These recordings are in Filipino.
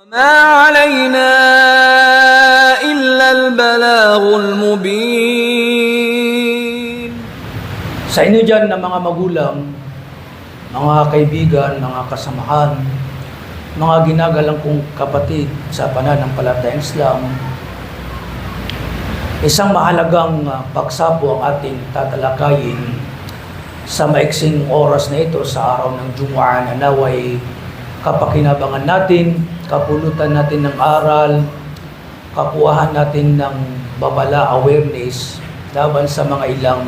وما علينا إلا البلاغ المبين. Sa inyo dyan na mga magulang, mga kaibigan, mga kasamahan, mga ginagalang kong kapatid sa pananampalatayang Islam, isang mahalagang paksa po ang ating tatalakayin sa maiksing oras na ito sa araw ng Jumu'ah na naway kapakinabangan natin, kapulutan natin ng aral, kakuhaan natin ng babala awareness laban sa mga ilang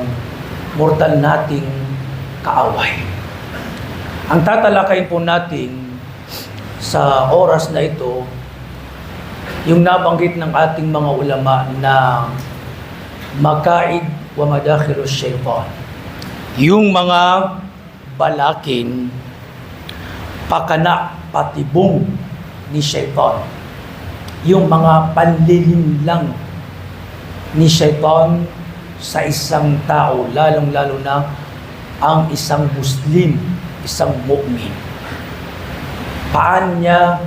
mortal nating kaaway. Ang tatalakayin po natin sa oras na ito, yung nabanggit ng ating mga ulama na makaid wa madakhilus syaitan. Yung mga balakin, pakana, patibong ni syaitan. Yung mga panlilinlang ni syaitan sa isang tao, lalong-lalo na ang isang Muslim, isang mu'min. Paano niya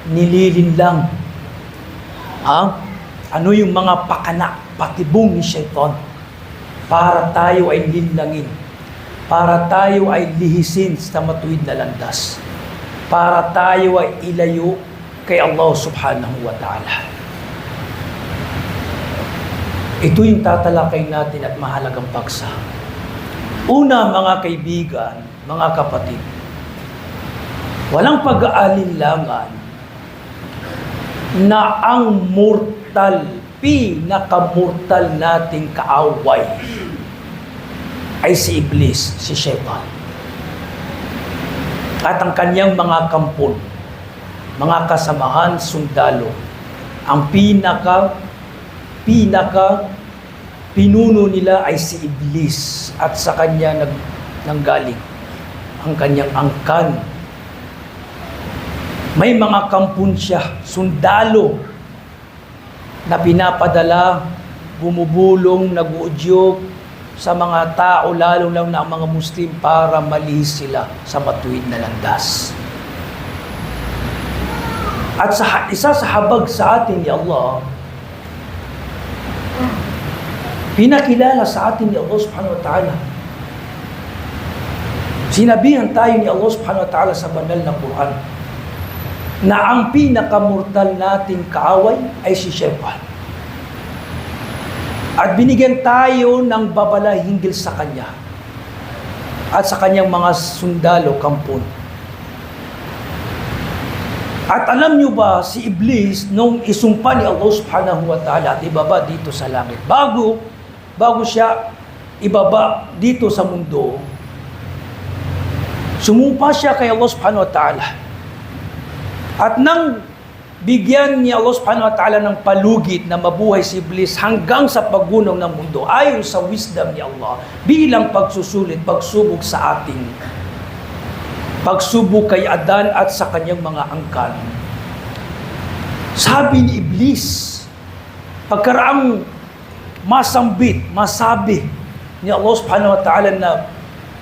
nililinlang? Ano yung mga pakana, patibong ni syaitan para tayo ay linlangin, para tayo ay lihisin sa matuwid na landas, para tayo ay ilayo kay Allah subhanahu wa ta'ala. Ito yung tatalakay natin at mahalagang paksa. Una, mga kaibigan, mga kapatid, walang pag-aalinlangan na ang mortal, pinakamortal nating kaaway ay si Iblis, si Shaitan. At ang kanyang mga kampon, mga kasamahan, sundalo, ang pinaka pinuno nila ay si Iblis at sa kanya nanggaling ang kanyang angkan. May mga kampon siya, sundalo na pinapadala, bumubulong, nag-uudyok sa mga tao, lalo lang na ang mga Muslim para malihis sila sa matuwid na landas. At isa sa habag sa atin ni Allah, pinakilala sa atin ni Allah subhanahu wa ta'ala. Sinabihan tayo ni Allah subhanahu wa ta'ala sa banal na Quran na ang pinakamortal nating kaaway ay si Shaitan. At binigyan tayo ng babala hinggil sa kanya at sa kanyang mga sundalo, kampon. At alam nyo ba, si Iblis, nung isumpa ni Allah subhanahu wa ta'ala at ibaba dito sa langit, bago siya ibaba dito sa mundo, sumumpa siya kay Allah subhanahu wa ta'ala. At nang bigyan ni Allah subhanahu wa ta'ala ng palugit na mabuhay si Iblis hanggang sa paggunaw ng mundo, ayon sa wisdom ni Allah, bilang pagsusulit, pagsubok sa atin, pagsubok kay Adan at sa kanyang mga angkan. Sabi ni Iblis, pagkaraang masabi ni Allah subhanahu wa ta'ala na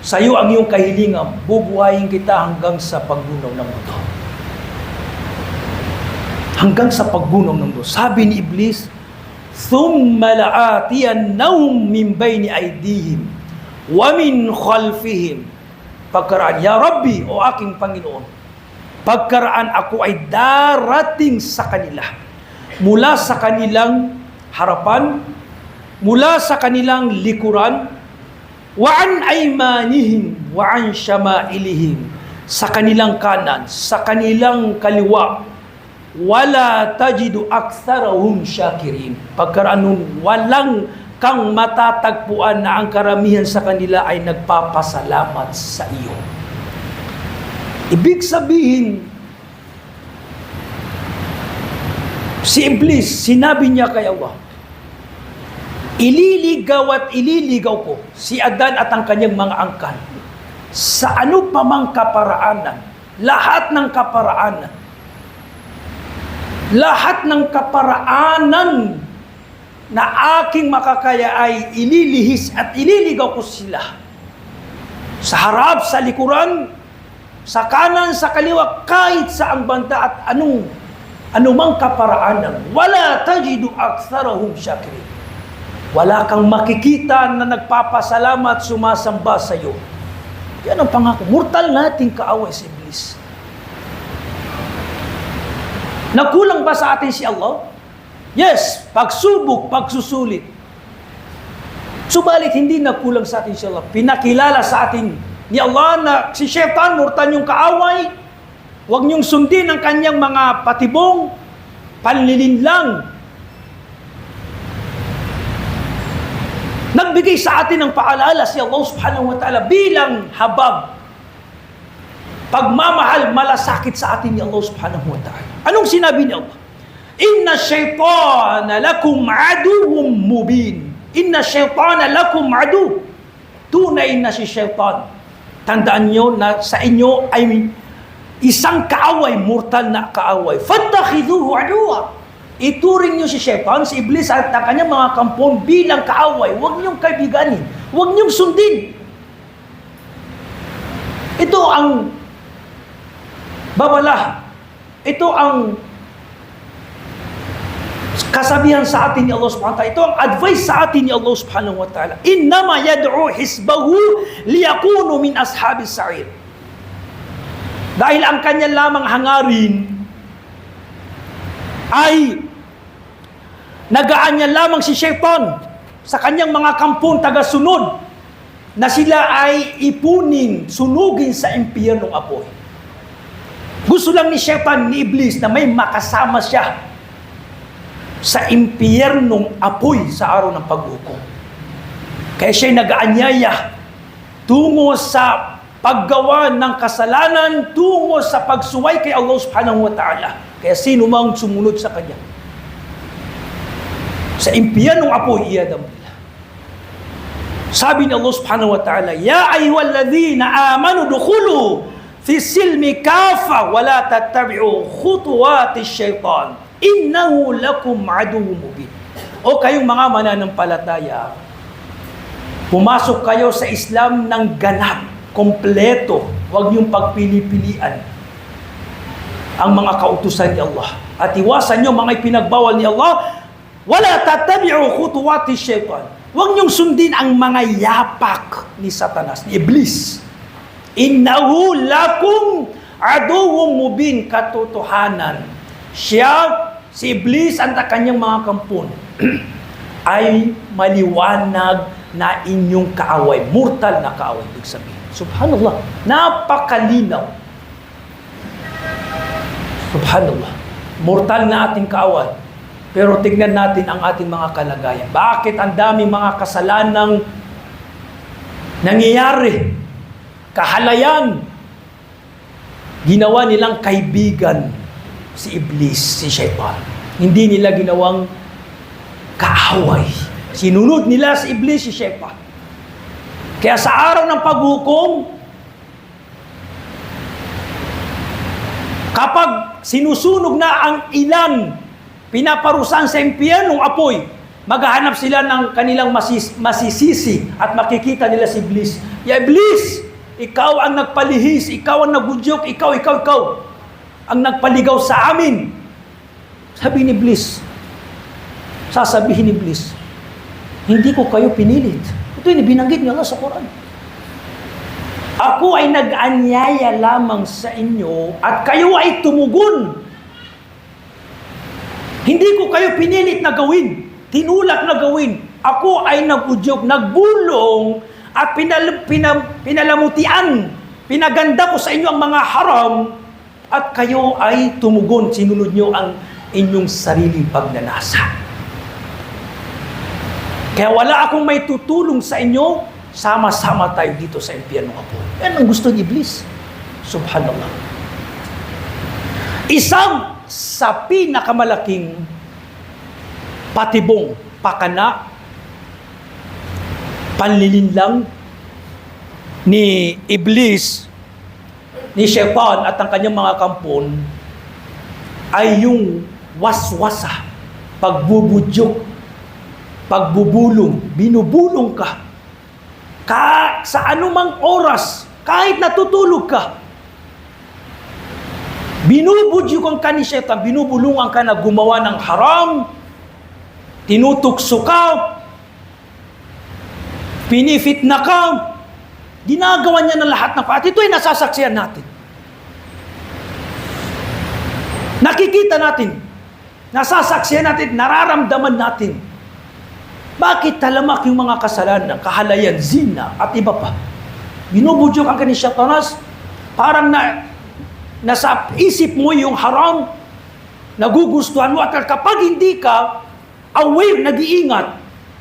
sa iyo ang iyong kahilingan, bubuhayin kita hanggang sa paggunaw ng mundo. Hanggang sa paggunaw ng mundo. Sabi ni Iblis, thumma la'atiyannahum min bayni aydihim wa min khalfihim. Pagkaraan, Ya Rabbi, o aking Panginoon, pagkaraan ako ay darating sa kanila, mula sa kanilang harapan, mula sa kanilang likuran, wa an aymanihim, wa an syama'ilihim, sa kanilang kanan, sa kanilang kaliwa, wala tajidu aktsarahum syakirin. Pagkaraan nun, walang kang matatagpuan na ang karamihan sa kanila ay nagpapasalamat sa iyo. Ibig sabihin, si Iblis, sinabi niya kay Allah, ililigaw at ililigaw ko si Adan at ang kanyang mga angkan sa ano pa mang kaparaanan, lahat ng kaparaanan na aking makakaya ay ililihis at ililigaw ko sila sa harap, sa likuran, sa kanan, sa kaliwa, kahit saang banda at anumang kaparaanan. Wala tajidu aktsarahum syakirin. Wala kang makikita na nagpapasalamat, sumasamba sa iyo. Yan ang pangako. Mortal nating kaaway si Iblis. Nagkulang ba sa atin si Allah? Yes, pagsubok, pagsusulit. Subalit, hindi nagkulang sa atin si Allah. Pinakilala sa atin ni Allah na si Shaitan, mortal yung kaaway. Huwag niyong sundin ang kanyang mga patibong, panlilinlang. Nagbigay sa atin ng paalala si Allah subhanahu wa ta'ala bilang habag. Pagmamahal, malasakit sa atin ni Allah subhanahu wa ta'ala. Anong sinabi ni Allah? Inna shaitana lakum aduwwum mubin. Inna shaitana lakum adu. Tunay na si Shaitan. Tandaan nyo na sa inyo ay isang kaaway, mortal na kaaway. Fattakhidhuhu aduwa. Ituring nyo si Shaitan, si Iblis at ang kanyang mga kampon bilang kaaway. Huwag nyong kaibiganin. Huwag nyong sundin. Ito ang babala. Ito ang kasabihan sa atin ni Allah subhanahu wa ta'ala. Ito ang advice sa atin ni Allah subhanahu wa ta'ala. Innama yad'u hisbahu liyakunu min ashabis sa'ir. Dahil ang kanya lamang hangarin ay nagaanya lamang si Shaitan sa kanyang mga kampon taga-sunod na sila ay ipunin, sunugin sa impyernong apoy. Gusto lang ni Shaitan, ni Iblis, na may makasama siya sa impyernong apoy sa araw ng paghukom. Kaya siya'y nag-aanyaya tungo sa paggawa ng kasalanan, tungo sa pagsuway kay Allah subhanahu wa ta'ala. Kaya sino mang sumunod sa kanya, sa impyernong apoy, iyadam nila. Sabi ni Allah subhanahu wa ta'ala, Ya ayyuhalladhina amanu dukhulu fi silmi kafa wa la tattabi'u khutuwati syaitan. Innahu lakum aduwwun mubin. O kayong mga mananampalataya, pumasok kayo sa Islam ng ganap, kompleto. Huwag niyong pagpili-pilian ang mga kautusan ni Allah. At iwasan niyo mga ipinagbawal ni Allah. Wala tatabi'u khutuwati syaitan. Huwag niyong sundin ang mga yapak ni Satanas, ni Iblis. Innahu lakum aduwwun mubin. Katotohanan, siya, si Iblis, at ang kanyang mga kampon ay maliwanag na inyong kaaway. Mortal na kaaway, ibig sabihin. Subhanallah. Napakalinaw. Subhanallah. Mortal na ating kaaway. Pero tignan natin ang ating mga kalagayan. Bakit ang daming mga kasalanang nangyayari? Kahalayan. Ginawa nilang kaibigan si Iblis, si Shaitan. Hindi nila ginawang kaaway. Sinunod nila si Iblis, si Shaitan. Kaya sa araw ng paghukom, kapag sinusunog na ang ilan, pinaparusahan sa impyernong apoy, maghahanap sila ng kanilang masisisi at makikita nila si Iblis. Ya Iblis, ikaw ang nagpalihis, ikaw ang nagudyok, ikaw ang nagpaligaw sa amin. Sabi ni Iblis, sasabihin ni Iblis, hindi ko kayo pinilit. Ito yung binanggit ni Allah sa Quran. Ako ay nag-anyaya lamang sa inyo at kayo ay tumugon. Hindi ko kayo pinilit na gawin, tinulak na gawin. Ako ay nagudyok, nagbulong at pinalamutian. Pinaganda ko sa inyo ang mga haram at kayo ay tumugon, sinunod nyo ang inyong sariling pagnanasa. Kaya wala akong may tutulong sa inyo, sama-sama tayo dito sa impyerno apoy. Yan ang gusto ni Iblis. Subhanallah. Isang sa pinakamalaking patibong, pakana, panlilinlang ni Iblis, ni Shaitan at ang kanyang mga kampon ay yung waswasa, pagbubudyok, pagbubulong, binubulong ka sa anumang oras, kahit natutulog ka, Binubudyukan ka ni Shaitan, binubulungan ka na gumawa ng haram, tinutukso ka, pinifitna ka, ginagawa niya ng lahat ng at ito ay nasasaksiyan natin. Nakikita natin, nasasaksiyan natin, nararamdaman natin. Bakit talamak yung mga kasalanan, kahalayan, zina, at iba pa? Binubudyukan ka ni Satanas, parang nasa isip mo yung haram, nagugustuhan mo, at kapag hindi ka aware, nag-iingat,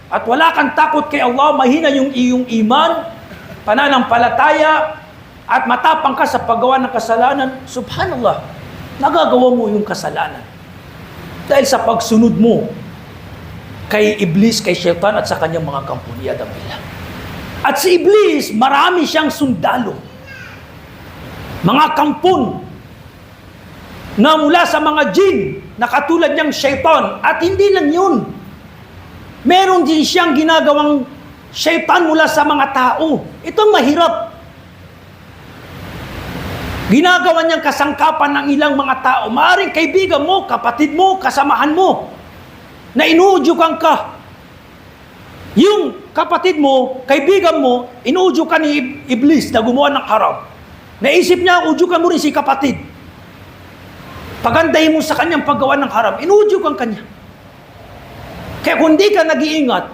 at wala kang takot kay Allah, mahina yung iyong iman, pananampalataya, at matapang ka sa paggawa ng kasalanan, subhanallah, nagagawa mo yung kasalanan. Dahil sa pagsunod mo kay Iblis, kay Shaitan, at sa kanyang mga kampanya, damila. At si Iblis, marami siyang sundalo. Mga kampon na mula sa mga jin na katulad niyang Shaitan. At hindi lang yun. Meron din siyang ginagawang Shaitan mula sa mga tao. Itong mahirap. Ginagawa niyang kasangkapan ng ilang mga tao. Maaring kaibigan mo, kapatid mo, kasamahan mo, na inuudyukan ka. Yung kapatid mo, kaibigan mo, inuudyukan ni Iblis na gumawa ng haram. Naisip niya, udyukan mo rin si kapatid. Pagandahin mo sa kanyang paggawa ng haram, inuudyukan ka niya. Kaya kung di ka nag-iingat,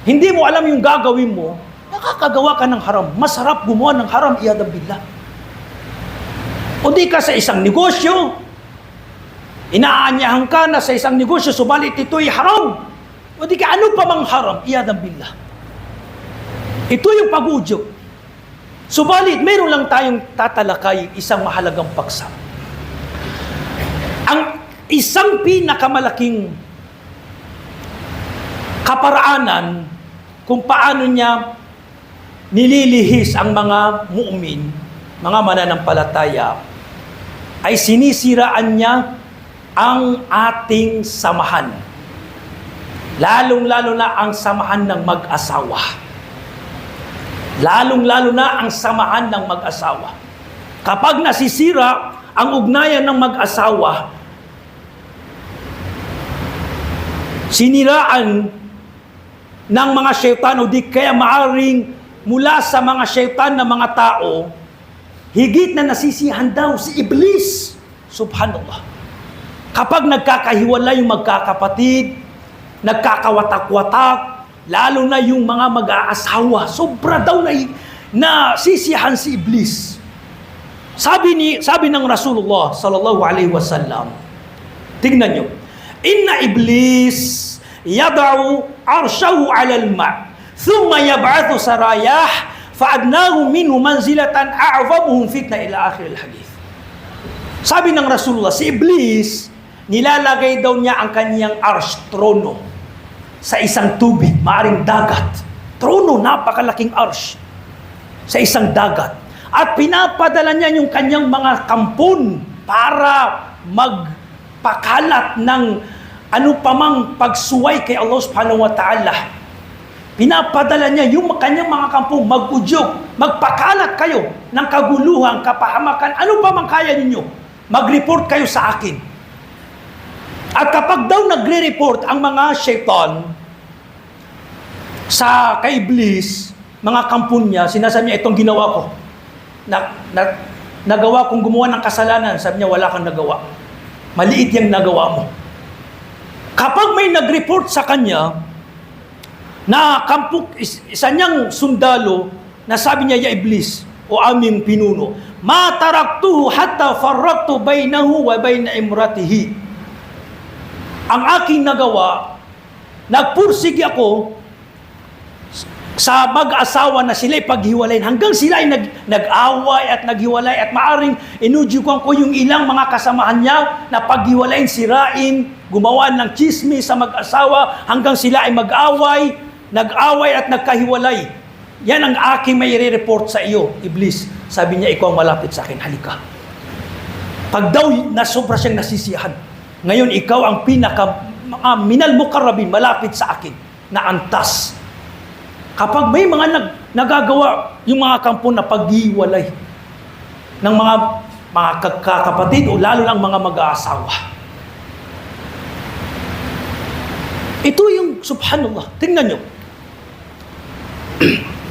hindi mo alam yung gagawin mo, nakakagawa ka ng haram. Masarap gumawa ng haram, iyadab billah. O di ka sa isang negosyo, inaanyahan ka na sa isang negosyo, subalit ito'y haram. O di ka ano pa mang haram, iyadab billah. Ito yung pag-udyok. Subalit, meron lang tayong tatalakay isang mahalagang paksa. Ang isang pinakamalaking kaparaanan kung paano niya nililihis ang mga mu'min, mga mananampalataya, ay sinisiraan niya ang ating samahan. Lalong-lalo na ang samahan ng mag-asawa. Lalong-lalo na ang samahan ng mag-asawa. Kapag nasisira ang ugnayan ng mag-asawa, siniraan ng mga syaitan o di kaya maaring mula sa mga syaitan na mga tao, higit na nasisihan daw si Iblis. Subhanallah. Kapag nagkakahiwalay yung magkakapatid, nagkakawatak-watak, lalo na yung mga mag-aasawa, sobra daw na sisihan si Iblis. Sabi ng Rasulullah sallallahu alaihi wasallam, tingnan nyo, inna Iblis yad'u arshahu 'ala al-ma' thumma yab'athu sarayah fa'adnahu minhu manzilatan a'zamuhum fitna ila akhir al-hadith. Sabi ng Rasulullah, si Iblis, nilalagay daw niya ang kanyang arsh, trono, sa isang tubig, maaring dagat. Trono, napakalaking arsh, sa isang dagat. At pinapadala niya yung kanyang mga kampon para magpakalat ng ano pamang pagsuway kay Allah subhanahu wa ta'ala. Pinapadala niya yung kanyang mga kampong mag-udyok, magpakalat kayo ng kaguluhan, kapahamakan, ano pa mang kaya ninyo, mag-report kayo sa akin. At kapag daw nagre-report ang mga syaitan sa kay Iblis, mga kampon niya, sinasabi niya, itong ginawa ko. Nagawa kong gumawa ng kasalanan. Sabi niya, wala kang nagawa. Maliit yung nagawa mo. Kapag may nag-report sa kanya, na kampuk, isa niyang sundalo, na sabi niya, ya Iblis, o aming pinuno, ma taraktuhu hatta farraktu bainahu wa baina imratihi. Ang aking nagawa, nagpursige ako sa mag-asawa na sila'y paghiwalayin hanggang sila'y nag-away at naghiwalay at maaring inudyukan ko yung ilang mga kasamahan niya na paghiwalayin, sirain, gumawa ng chismis sa mag-asawa hanggang sila ay mag-away, nag-away at nagkahiwalay. Yan ang aking may re-report sa iyo, Iblis. Sabi niya, ikaw ang malapit sa akin, halika. Pag daw nasobra siyang nasisiyahan, ngayon ikaw ang minal mukarrabin, malapit sa akin, na antas. Kapag may mga nagagawa yung mga kampo na paghiwalay ng mga mga kakapatid o lalo ng mga mag-aasawa. Ito yung subhanallah. Tingnan nyo.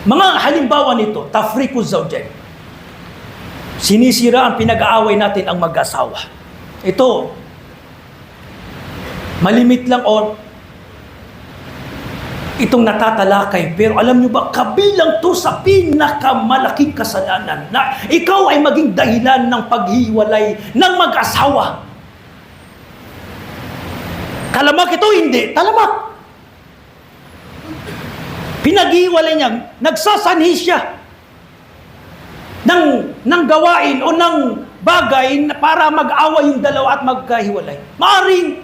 Mga halimbawa nito, tafriku zawjain. Sinisira ang pinag-aaway natin ang mag-asawa. Ito, malimit lang o itong natatalakay. Pero alam nyo ba, kabilang to sa pinakamalaking kasalanan na ikaw ay maging dahilan ng paghiwalay ng mag-asawa. Talamak ito? Hindi. Talamak. Pinaghiwalay niya, nagsasanhi siya ng gawain o ng bagay para mag-away yung dalawa at magkahiwalay. Maaring,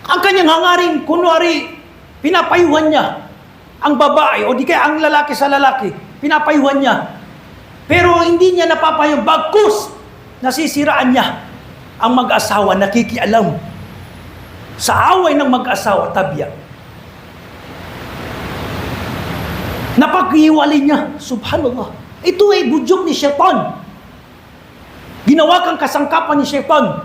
ang kanyang hangarin, kunwari, pinapayuhan niya ang babae o di kaya ang lalaki sa lalaki, pinapayuhan niya. Pero hindi niya napapayuhan, bagkus nasisiraan niya ang mag-asawa, nakikialam. Sa away ng mag-asawa, tabya. Napaghiwalay niya, subhanallah. Ito ay budyok ni Shaitan. Ginawa kang kasangkapan ni Shaitan.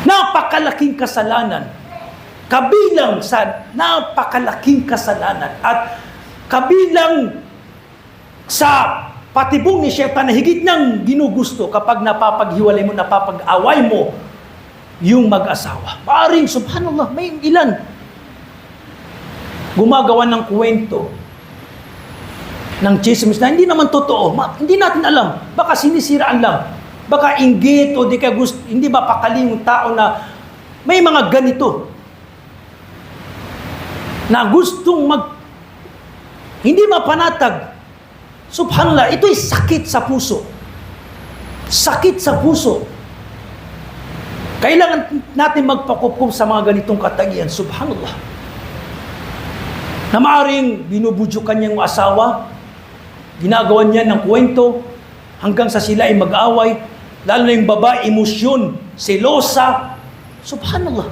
Napakalaking kasalanan. Kabilang sa napakalaking kasalanan at kabilang sa patibong ni Shaitan na higit niyang ginugusto kapag napapaghiwalay mo, napapag-away mo yung mag-asawa. Maaring, subhanallah, may ilan gumagawa ng kwento ng chismis na hindi naman totoo. Hindi natin alam. Baka sinisiraan lang. Baka inggit o di ka gusto, hindi ba pakaling yung tao na may mga ganito na gustong hindi mapanatag. Subhanallah, ito'y sakit sa puso. Sakit sa puso. Kailangan natin magpakukum sa mga ganitong katagian. Subhanallah. Na maaring binubudyukan niyang asawa, ginagawan niya ng kwento, hanggang sa sila ay mag-away, lalo na yung babae, emosyon, selosa. Subhanallah.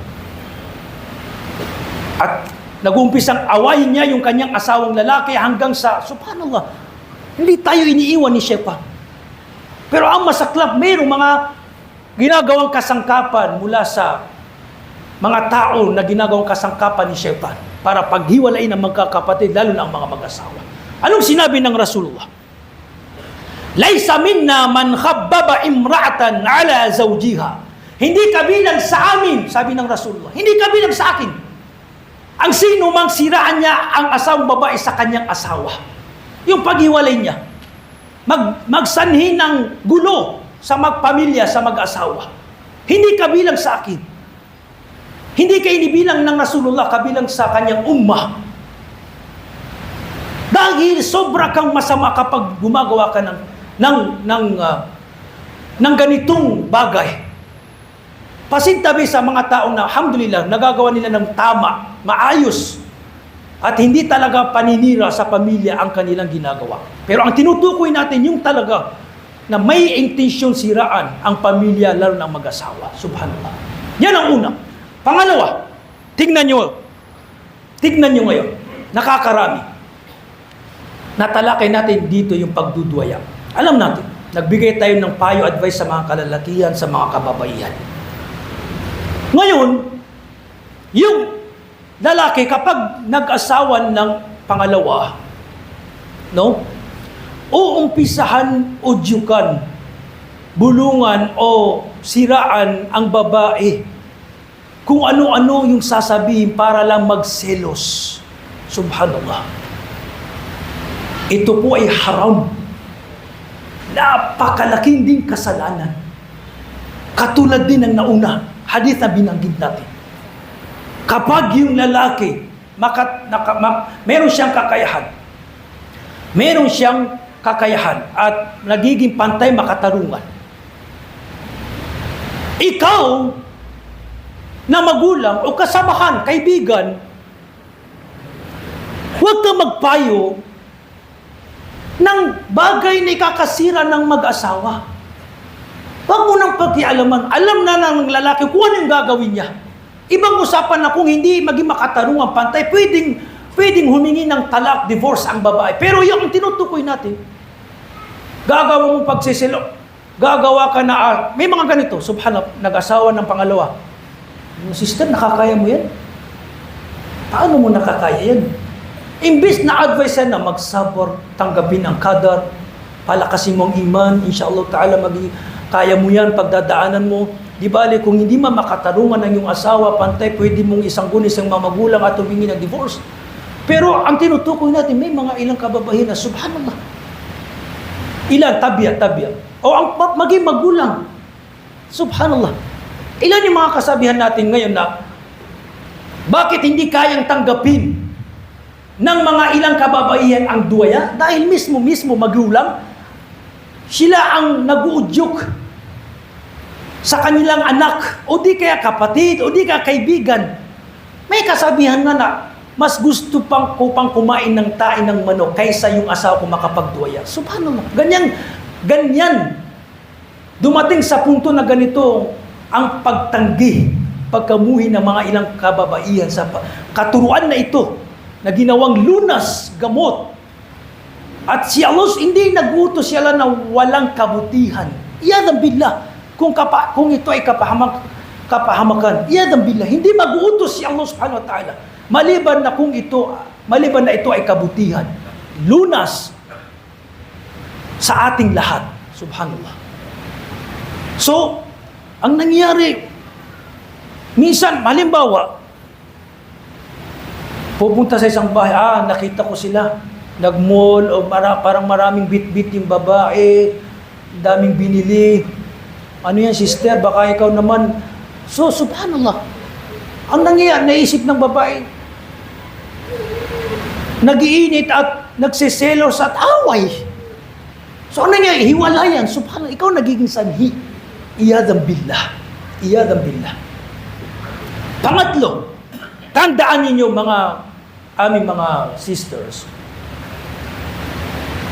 At nag-umpisang awayin niya yung kanyang asawang lalaki hanggang sa, subhanallah, hindi tayo iniiwan ni Shaitan. Pero ang masaklap, mayroong mga ginagawang kasangkapan mula sa mga tao na ginagawang kasangkapan ni Shaitan para paghiwalayin ng magkakapatid, lalo na ang mga mag-asawa. Anong sinabi ng Rasulullah? Laysa minna man khabbaba imra'atan ala zawjiha. Hindi kabilang sa amin, sabi ng Rasulullah. Hindi kabilang sa akin. Ang sino mang siraan niya ang asawang babae sa kanyang asawa. Yung paghiwalay niya. Magsanhi ng gulo sa magpamilya, sa mag-asawa. Hindi kabilang sa akin. Hindi kayo inibilang ng Rasulullah kabilang sa kanyang ummah. Dahil sobra kang masama kapag gumagawa ka ng ganitong bagay. Pasintabi sa mga taong na, alhamdulillah, nagagawa nila ng tama, maayos, at hindi talaga paninira sa pamilya ang kanilang ginagawa. Pero ang tinutukoy natin, yung talaga na may intensyon siraan ang pamilya, lalo ng mag-asawa. Subhanallah. Yan ang una. Pangalawa, tignan nyo ngayon, nakakarami. Natalakay natin dito yung pagdudwaya. Alam natin, nagbigay tayo ng payo, advice sa mga kalalakihan, sa mga kababaihan. Ngayon, yung lalaki kapag nag-asawan ng pangalawa, no? Uumpisahan o dyukan, bulungan o siraan ang babae kung ano-ano yung sasabihin para lang magselos. Subhanallah. Ito po ay haram. Napakalaking din kasalanan. Katulad din ng nauna, hadith na binanggit natin. Kapag yung lalaki, meron siyang kakayahan, at nagiging pantay makatarungan. Ikaw, na magulang o kasamahan, kaibigan, huwag kang magpayo ng bagay na ikakasira ng mag-asawa. Huwag mo nang pagkialaman. Alam na ng lalaki kung ano yung gagawin niya. Ibang usapan na kung hindi maging makatarungan pantay, pwedeng humingi ng talak, divorce ang babae. Pero yung tinutukoy natin, Gagawa mo pagsisilo. Gagawa ka na, may mga ganito, subhanallah, nag-asawa ng pangalawa. Sister, nakakaya mo yan? Paano mo nakakaya yan? Imbis na advice yan na magsabor, tanggapin ang kadar, palakasin mong iman, inshallah ta'ala, kaya mo yan, pagdadaanan mo. Di bali, kung hindi makatarungan ng iyong asawa, pantay, pwede mong isang gunis ang mamagulang at humingi ng divorce. Pero ang tinutukoy natin, may mga ilang kababahin na, subhanallah, ilan, tabya. O ang maging magulang, subhanallah. Ilan yung mga kasabihan natin ngayon na, bakit hindi kayang tanggapin ng mga ilang kababaihan ang duwaya? Dahil mismo magulang, sila ang nag-uudyok sa kanilang anak, o di kaya kapatid, o di kaya kaibigan. May kasabihan nga na, mas gusto pang kumain ng tain ng manok kaysa yung asawa ko makapagduwaya. Subhanallah. Ganyan. Dumating sa punto na ganito ang pagtanggi, pagkamuhi ng mga ilang kababaihan sa katuruan na ito na ginawang lunas, gamot. At si Allah hindi nag-utos sila na walang kabutihan. Iyadan billah. Kung ito ay kapahamakan, iyadan billah. Hindi mag-utos si Allah subhanahu wa ta'ala. Maliban na ito ay kabutihan. Lunas sa ating lahat. Subhanallah. So, ang nangyari, minsan, halimbawa, pupunta sa isang bahay, nakita ko sila, nag-mall, o parang maraming bit-bit yung babae, daming binili. Ano yan, sister, baka ikaw naman. So, subhanallah, ang nangyayari, naisip ng babae, nag-iinit at nagsiselos at away. So, ano nangyayari? Hiwalayan. Subhanallah, ikaw nagiging sanhi. Iyadan billah. Pangatlo, tandaan ninyo aming mga sisters,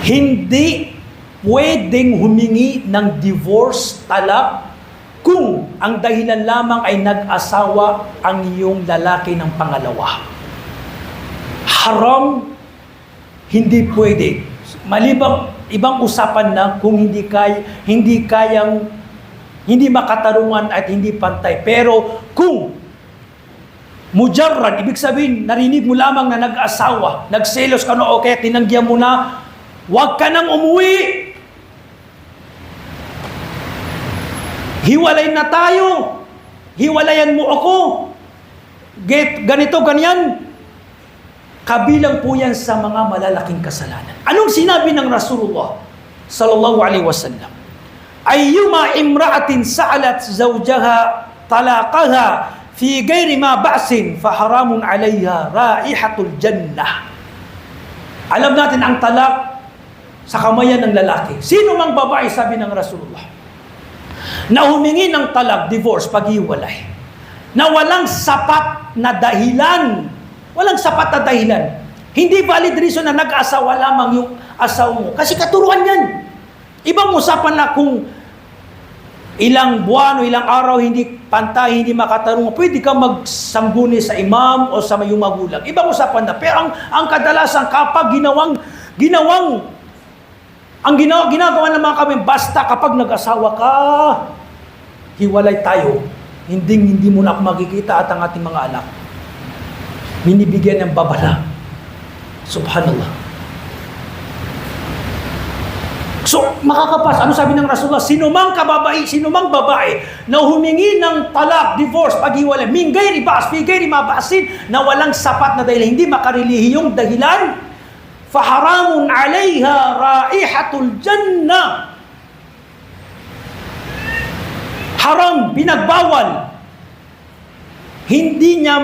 hindi pwedeng humingi ng divorce, talak, kung ang dahilan lamang ay nag-asawa ang iyong lalaki ng pangalawa. Haram, hindi pwede. Malibang ibang usapan na kung hindi makatarungan at hindi pantay. Pero kung mujarrad, ibig sabihin, narinig mo lamang na nag-asawa, nagselos ka na, okay, tinanggihan mo na, huwag ka nang umuwi. Hiwalay na tayo. Hiwalayan mo ako. Ganito, ganyan. Kabilang po yan sa mga malalaking kasalanan. Anong sinabi ng Rasulullah sallallahu alaihi wasallam? Ayyuma imra'atin sa'alat zawjaha talaqaha fi ghairi ma ba'sin fa haramun 'alayha raihatul jannah. Alam natin ang talak sa kamayan ng lalaki. Sino mang babae, sabi ng Rasulullah, na humingi ng talak, divorce, paghiwalay, na walang sapat na dahilan. Walang sapat na dahilan. Hindi valid reason na nag-asawa lamang yung asawa mo. Kasi katuruan yan. Ibang usapan na kung ilang buwan o ilang araw hindi pantay, hindi makatarungan, pwede ka magsangguni sa imam o sa iyong magulang. Ibang usapan na. Pero ang kadalasan kapag ginagawa ng mga kami, basta kapag nag-asawa ka, hiwalay tayo. Hindi mo na ako makikita at ang ating mga anak. Binibigyan ng babala. Subhanallah. So, makakapas. Ano sabi ng Rasulullah? Sinumang babae na humingi ng talak, divorce, paghiwalay, min ghairi ba's, fi ghairi ma ba'sin, na walang sapat na dahilan, hindi makarelihiyong dahilan, faharamun 'alayha raihatul jannah. Haram, pinagbawal. Hindi niya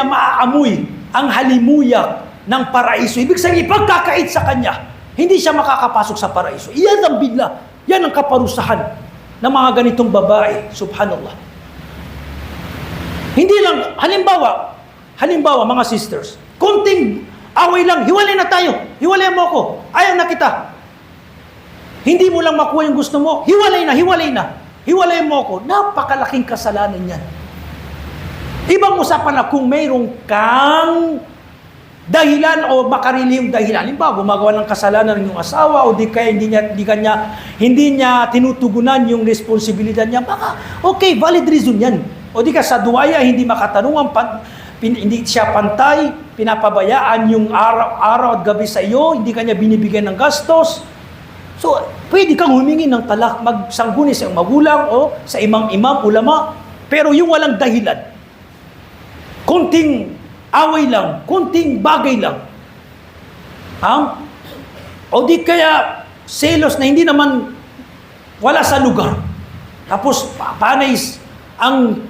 maaamoy ang halimuyak ng paraiso. Ibig sabihin, pagkakait sa kanya, hindi siya makakapasok sa paraiso. Iyan ang billah. Yan ang kaparusahan ng mga ganitong babae. Subhanallah. Hindi lang, halimbawa mga sisters, konting away lang, hiwalay na tayo. Hiwalay mo ako. Ayaw na kita. Hindi mo lang makuha yung gusto mo. Hiwalay na. Hiwalay mo ako. Napakalaking kasalanan yan. Ibang usapan na kung mayroong kang dahilan o makarili yung dahilan. Halimbawa, gumagawa ng kasalanan ng yung asawa o di kaya hindi niya tinutugunan yung responsibilidad niya. Baka, okay, valid reason yan. O di ka sa duwaya, hindi makatanungan, hindi siya pantay, pinapabayaan yung araw at gabi sa iyo, hindi kanya binibigyan ng gastos. So, pwede kang humingi ng talak, magsangguni sa iyong magulang o sa imam-imam, ulama, pero yung walang dahilan. Kunting away lang, kunting bagay lang. O di kaya selos na hindi naman wala sa lugar. Tapos, panay ang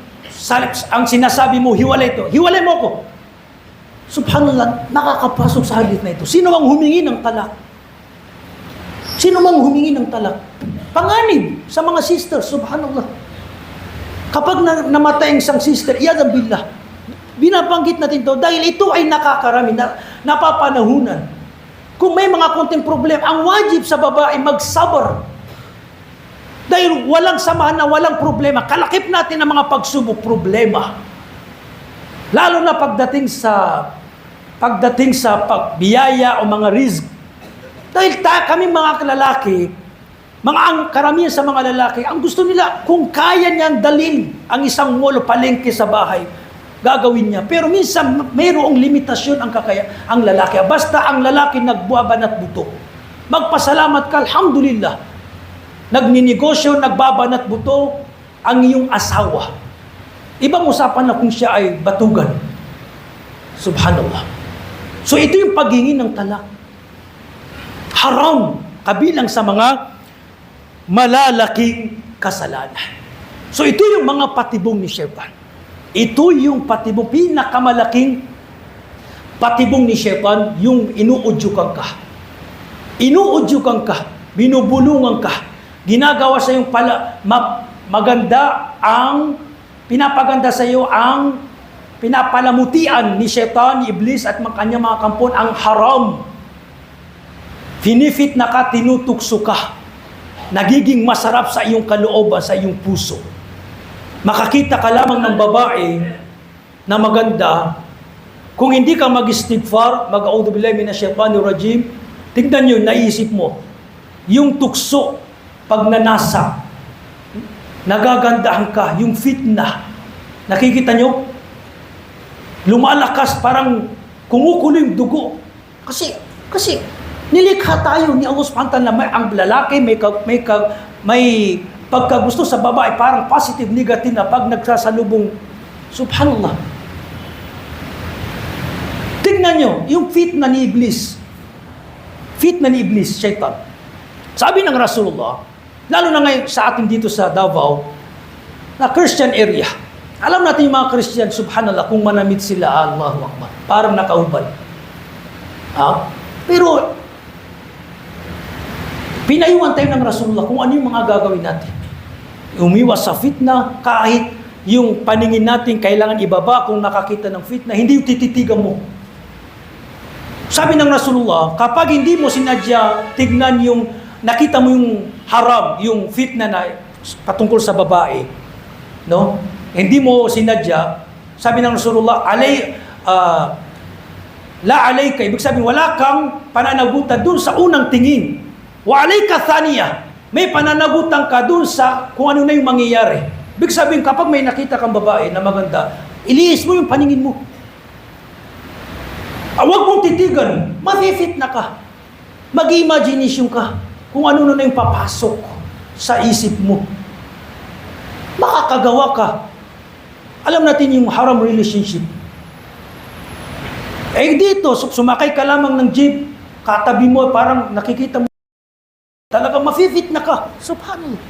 sinasabi mo, hiwalay ito. Hiwalay mo ko. Subhanallah, nakakapasok sa hadith na ito. Sino ang humingi ng talak? Sino mang humingi ng talak? Panganib sa mga sisters, subhanallah. Kapag namatay ang isang sister, iyadang billah, binabanggit natin ito dahil ito ay nakakarami, napapanahunan. Kung may mga konting problem, ang wajib sa babae magsabar. Dahil walang samahan na walang problema. Kalakip natin ang mga pagsubok, problema. Lalo na pagdating sa pagbiyaya o mga rizq. Dahil kami mga lalaki, ang karamihan sa mga lalaki, ang gusto nila, kung kaya niyang dalhin ang isang mall o palengke sa bahay, gagawin niya. Pero minsan, mayroong limitasyon ang lalaki. Basta ang lalaki nagbuwabanat buto. Magpasalamat ka, alhamdulillah. Nagninegosyo, nagbabanat buto ang iyong asawa. Ibang usapan na kung siya ay batugan. Subhanallah. So ito yung paghingi ng talak. Haram, kabilang sa mga malalaking kasalanan. So ito yung mga patibong ni Shaitan. Ito yung patibong, pinakamalaking patibong ni Shaitan, yung inuudyukan ka. Inuudyukan ka, binubulungan ka, ginagawa sa iyong maganda ang, pinapaganda sa iyo ang pinapalamutian ni Shaitan, ni Iblis at kanyang mga kampon, ang haram. Finifit na ka, tinutukso ka. Nagiging masarap sa iyong kalooban, sa iyong puso. Makakita ka lamang ng babae na maganda, kung hindi ka mag-istighfar, mag-a'udhu billahi minasyaitanir rajim, tingnan nyo, naisip mo, yung tukso, pag nanasa, nagagandahan ka, yung fitna, nakikita nyo, lumalakas, parang kumukulo yung dugo. Kasi, nilikha tayo ni Allah subhanahu wa ta'ala, ang lalaki may pagkagusto sa babae, parang positive, negative na pag nagsasalubong. Subhanallah. Tingnan nyo, yung fitna ni Iblis. Fitna ni Iblis, Shaitan. Sabi ng Rasulullah, lalo na ngayon sa atin dito sa Davao, na Christian area. Alam natin yung mga Christian, subhanallah, kung manamit sila, Allahu Akbar, parang nakaubad. Pero, pinayuhan tayo ng Rasulullah kung ano yung mga gagawin natin. Umiwas sa fitna, kahit yung paningin natin kailangan ibaba kung nakakita ng fitna, hindi yung tititigan mo. Sabi ng Rasulullah, kapag hindi mo sinadya tignan yung, nakita mo yung haram, yung fitna na patungkol sa babae, no? Hindi mo sinadya, sabi ng Rasulullah, la alayka, ibig sabihin, wala kang pananagutan dun sa unang tingin. Wa alayka thaniya, may pananagutan ka dun sa kung ano na yung mangyayari. Ibig sabihin, kapag may nakita kang babae na maganda, iliis mo yung paningin mo. Huwag mong titigan, mafe-fit na ka. Mag-imagination ka kung ano na yung papasok sa isip mo. Makakagawa ka. Alam natin yung haram relationship. Dito, sumakay ka lamang ng jeep, katabi mo, parang nakikita mo, talagang mafe-fit na ka. Subhanallah.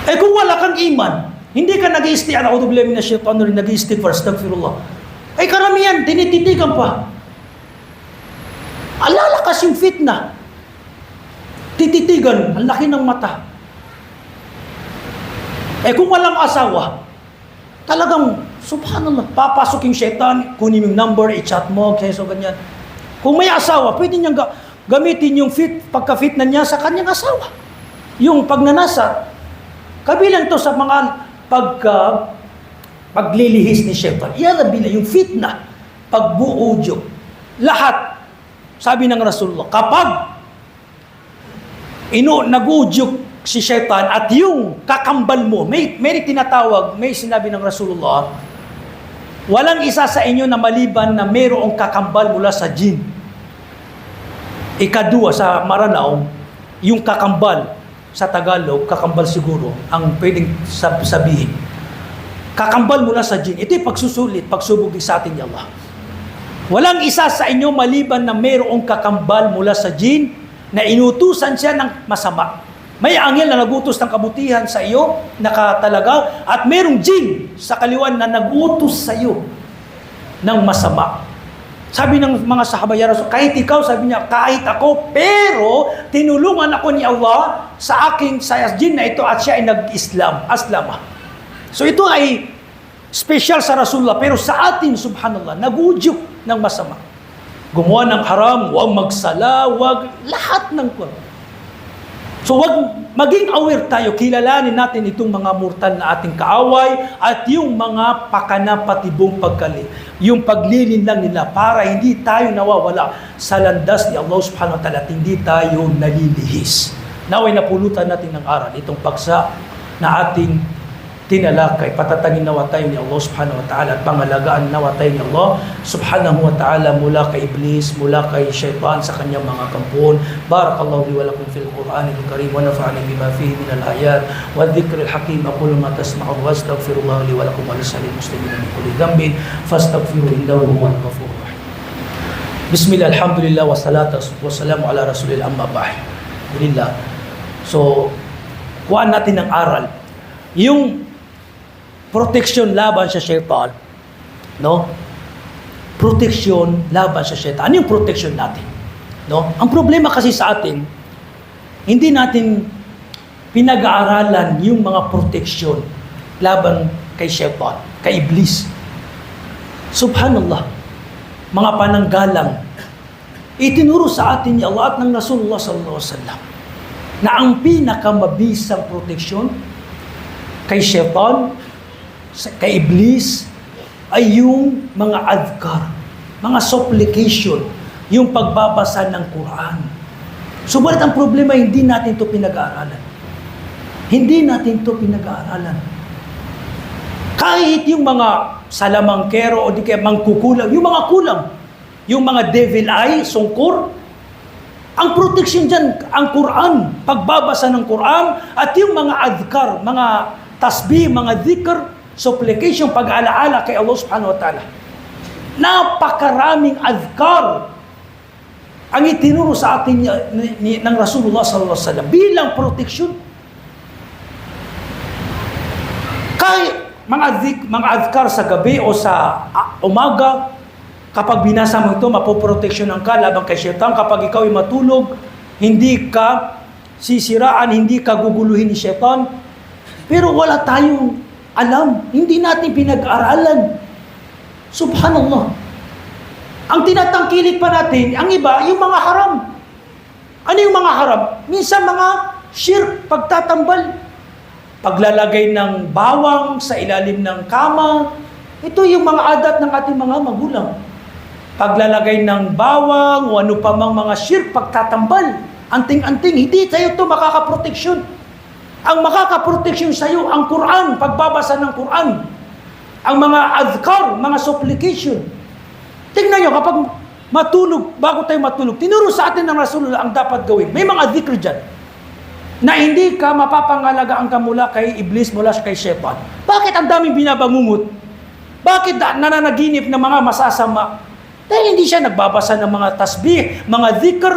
Kung wala kang iman, hindi ka nag-i-istighfar, a'udhu billahi minasyaitanir rajim, nag-i-istighfar, astaghfirullah. Karamihan, tinititigan pa. Alalakas yung fitna. Tititigan, ang laki ng mata. Kung walang asawa, talagang, subhanallah, papasok yung syaitan, kunin yung number, i-chat mo, kaya so ganyan. Kung may asawa, pwede niyang gamitin yung pagka-fit na niya sa kanyang asawa. Yung pagnanasa, kabilang to sa mga paglilihis ni syaitan. Iyan bilang yung fitna. pagbuudyok. Lahat, sabi ng Rasulullah, kapag nag-udyok si Shaitan at yung kakambal mo, may tinatawag, may sinabi ng Rasulullah, walang isa sa inyo na maliban na mayroong kakambal mula sa jin. Ikadua sa Maranao, yung kakambal sa Tagalog, kakambal siguro, ang pwedeng sabihin. Kakambal mula sa jin. Ito yung pagsusulit, pagsubog sa atin ni Allah. Walang isa sa inyo maliban na mayroong kakambal mula sa jin na inutusan siya ng masama. May anghel na nagutos ng kabutihan sa iyo, nakatalaga, at mayroong jin sa kaliwan na nagutos sa iyo ng masama. Sabi ng mga sahaba, ya Rasul, kahit ikaw, sabi niya, kahit ako, pero tinulungan ako ni Allah sa jin na ito at siya ay nag-Islam, aslama. So ito ay special sa Rasulullah, pero sa atin, subhanallah, nagudyok ng masama. Gumawa ng haram, huwag magsala, huwag lahat ng Quran. So maging aware tayo, kilalanin natin itong mga mortal na ating kaaway at yung mga pakanapatibong pagkali. Yung paglilin lang nila para hindi tayo nawawala sa landas ni Allah subhanahu wa ta'ala at hindi tayo nalilihis. Naway napulutan natin ng aral itong paksa na ating tinalakay. Patatagin nawa tayo ni Allah subhanahu wa ta'ala at pangalagaan nawa tayo ni Allah subhanahu wa ta'ala mula kay Iblis, mula kay Shaitan sa kanyang mga kampuon. Barakallahu li wa lakum fil Qur'anil Karim wa nafa'ani bima fihi min al-ayat wa dhikril hakim. Aqulu ma tasma'un wa astaghfirullah li wa lakum wa lisa'il muslimin min kulli dhanbin fastaghfiruhu innahu huwal ghafurur rahim. Bismillah, alhamdulillah, wa salatu wa salamu ala rasulillah, amma ba'd. Alhamdulillah. So, kuhaan natin ng aral. Yung protection laban sa Shaitan, no? Protection laban sa Shaitan. Ano yung protection natin? No? Ang problema kasi sa atin, hindi natin pinag-aaralan yung mga protection laban kay Shaitan, kay Iblis. Subhanallah, mga pananggalang, itinuro sa atin ni Allah at ng Rasulullah sallallahu alaihi wasallam na ang pinakamabisang protection kay Shaitan, kay Iblis, ay yung mga adhkar, mga supplication, yung pagbabasa ng Quran. Subalit ang problema, hindi natin ito pinag-aaralan. Hindi natin ito pinag-aaralan. Kahit yung mga salamangkero o di kaya mangkukulang, yung mga kulang, yung mga devil eye, sungkur, ang protection dyan, ang Quran, pagbabasa ng Quran, at yung mga adhkar, mga tasbih, mga dhikr, supplication, pag-alaala kay Allah subhanahu wa ta'ala. Napakaraming adhkar ang itinuro sa atin ng Rasulullah sallallahu alaihi wasallam bilang protection. Kaya mga adhkar sa gabi o sa umaga, kapag binasa mo ito, mapoproteksyonan ka laban kay Shaitan. Kapag ikaw ay matulog, hindi ka sisiraan, hindi ka guguluhin ni Shaitan. Pero wala tayong alam, hindi natin pinag-aralan. Subhanallah. Ang tinatangkilik pa natin, ang iba, yung mga haram. Ano yung mga haram? Minsan mga shirk, pagtatambal. Paglalagay ng bawang sa ilalim ng kama. Ito yung mga adat ng ating mga magulang. Paglalagay ng bawang o ano pa mang mga shirk, pagtatambal. Anting-anting, hindi tayo ito makakaproteksyon. Ang makakaproteksyon sa iyo, ang Quran, pagbabasa ng Quran. Ang mga adhkar, mga supplication. Tingnan nyo, kapag matulog, bago tayo matulog, tinuro sa atin ng Rasulullah ang dapat gawin. May mga dhikr dyan na hindi ka mapapangalagaan ka mula kay Iblis, mula kay Shaitan. Bakit ang daming binabangungot? Bakit nananaginip ng mga masasama? Dahil hindi siya nagbabasa ng mga tasbih, mga dhikr,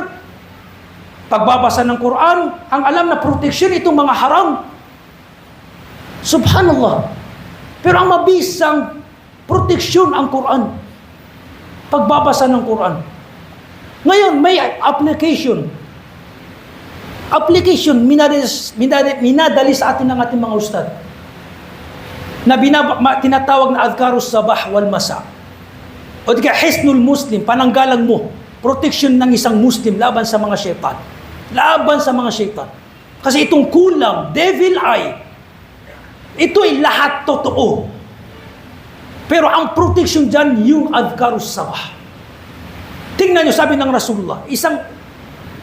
pagbabasa ng Quran, ang alam na protection itong mga haram. Subhanallah. Pero ang mabisang protection ang Quran. Pagbabasa ng Quran. Ngayon, may application. Application, minadali sa atin ng ating mga ustad. Na tinatawag na adhkarus sabah wal masa. O di kaya, hisnul muslim, pananggalang mo. Protection ng isang Muslim laban sa mga Shaitan. Laban sa mga Shaitan. Kasi itong kulang, devil eye, ito ay lahat totoo. Pero ang protection dyan, yung adhkarus sabah. Tingnan nyo, sabi ng Rasulullah, isang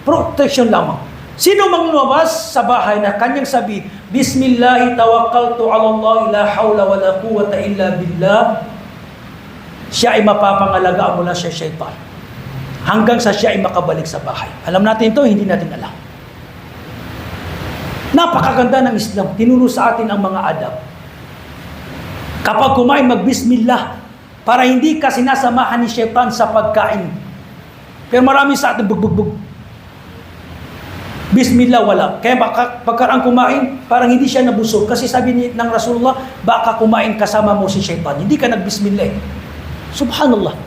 protection lamang. Sino mang lumabas sa bahay na kanyang sabi, Bismillahi tawakkaltu ala Allah, la hawla wa la quwwata illa billah, siya ay mapapangalagaan mula sa syaitan. Hanggang sa siya ay makabalik sa bahay. Alam natin ito, hindi natin alam. Napakaganda ng Islam. Tinuro sa atin ang mga adab. Kapag kumain, mag-bismillah para hindi ka sinasamahan ni syaitan sa pagkain. Pero marami sa atin, bug. Bismillah, wala. Kaya pagkarang kumain, parang hindi siya nabusog. Kasi sabi ng Rasulullah, baka kumain kasama mo si syaitan. Hindi ka nag-bismillah. Subhanallah.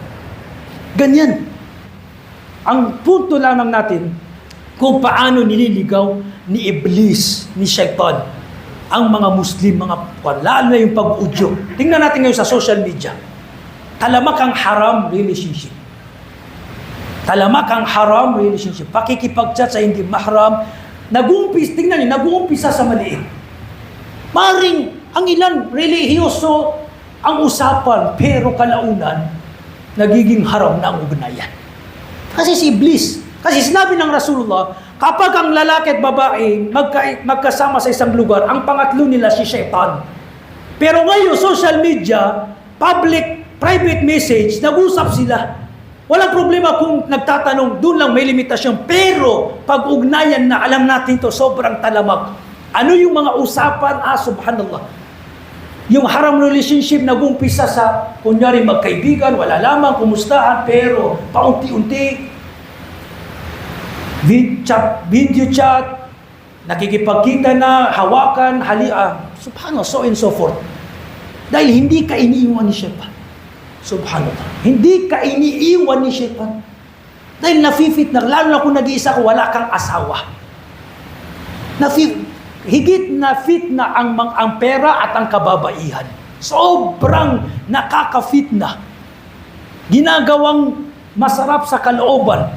Ganyan. Ang punto lamang natin, kung paano nililigaw ni Iblis, ni syaitan, ang mga Muslim, lalo na yung pag-udyo. Tingnan natin ngayon sa social media. Talamak ang haram relationship. Talamak ang haram relationship. Pakikipag-chat sa hindi mahram. Tingnan niyo, nag-uumpisa sa maliit. Maring, ang ilan, relihiyoso ang usapan, pero kalaunan, nagiging haram na ang ugnayan. Kasi si Iblis, kasi sinabi ng Rasulullah, kapag ang lalaki at babae magkasama sa isang lugar, ang pangatlo nila si syaitan. Pero ngayon, social media, private message, nag-usap sila. Walang problema kung nagtatanong, doon lang may limitasyon. Pero, pag ugnayan na, alam natin to sobrang talamak. Ano yung mga usapan? Subhanallah. Yung haram relationship nag-umpisa sa, kunyari magkaibigan, wala lamang, kumustahan, pero paunti-unti, video chat, nakikipagkita na, hawakan, subhanallah, so and so forth. Dahil hindi ka iniiwan ni syaitan. Subhanallah. Hindi ka iniiwan ni syaitan. Dahil nafi-fit na, lalo na kung nag-iisa ko, wala kang asawa. Higit na fit na ang pera at ang kababaihan. Sobrang nakaka-fit na. Ginagawang masarap sa kalooban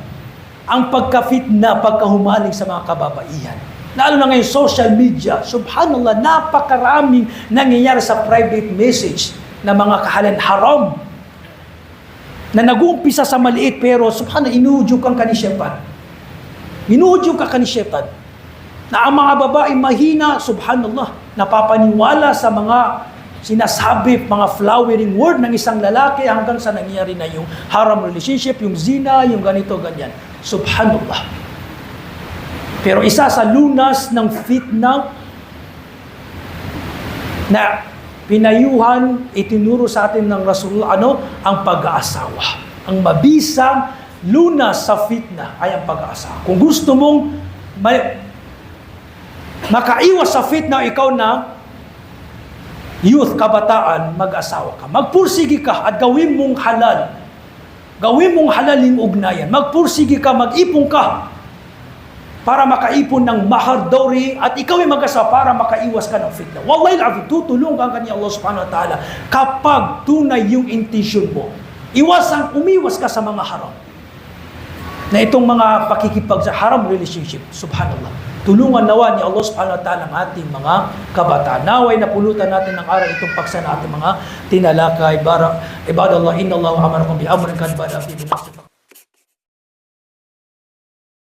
ang pagka-fit na pagkahumaling sa mga kababaihan. Lalo na ngayon, social media. Subhanallah, napakaraming nangyayari sa private message na mga kahalan haram na nag-uumpisa sa maliit pero subhanallah, inuudyok kang ka ni syaitan. Inuudyok ka ni syaitan. Na ang mga babae mahina, subhanallah, napapaniwala sa mga sinasabi, mga flowering word ng isang lalaki hanggang sa nangyari na yung haram relationship, yung zina, yung ganito, ganyan. Subhanallah. Pero isa sa lunas ng fitna na pinayuhan, itinuro sa atin ng Rasulullah, ang pag-aasawa. Ang mabisang lunas sa fitna ay ang pag-aasawa. Kung gusto mong makaiwas sa fitna, ikaw na youth, kabataan, mag-asawa ka. Magpursige ka at gawin mong halal. Gawin mong halal yung ugnayan. Magpursige ka, mag-ipon ka para makaipon ng mahar, dowry, at ikaw ay mag-asawa para makaiwas ka ng fitna. Wallahi al-azim, tutulungan ka ni Allah subhanahu wa ta'ala kapag tunay yung intention mo. Umiwas ka sa mga haram. Na itong mga pakikipag sa haram relationship, subhanallah. Tulungan nawa ni Allah subhanahu wa ta'ala ang ating mga kabataan. Naway na pulutan natin ng araw itong paksa na ating mga tinalakay. Ibadallah, inna Allah amarakum bi amrin kad bada fi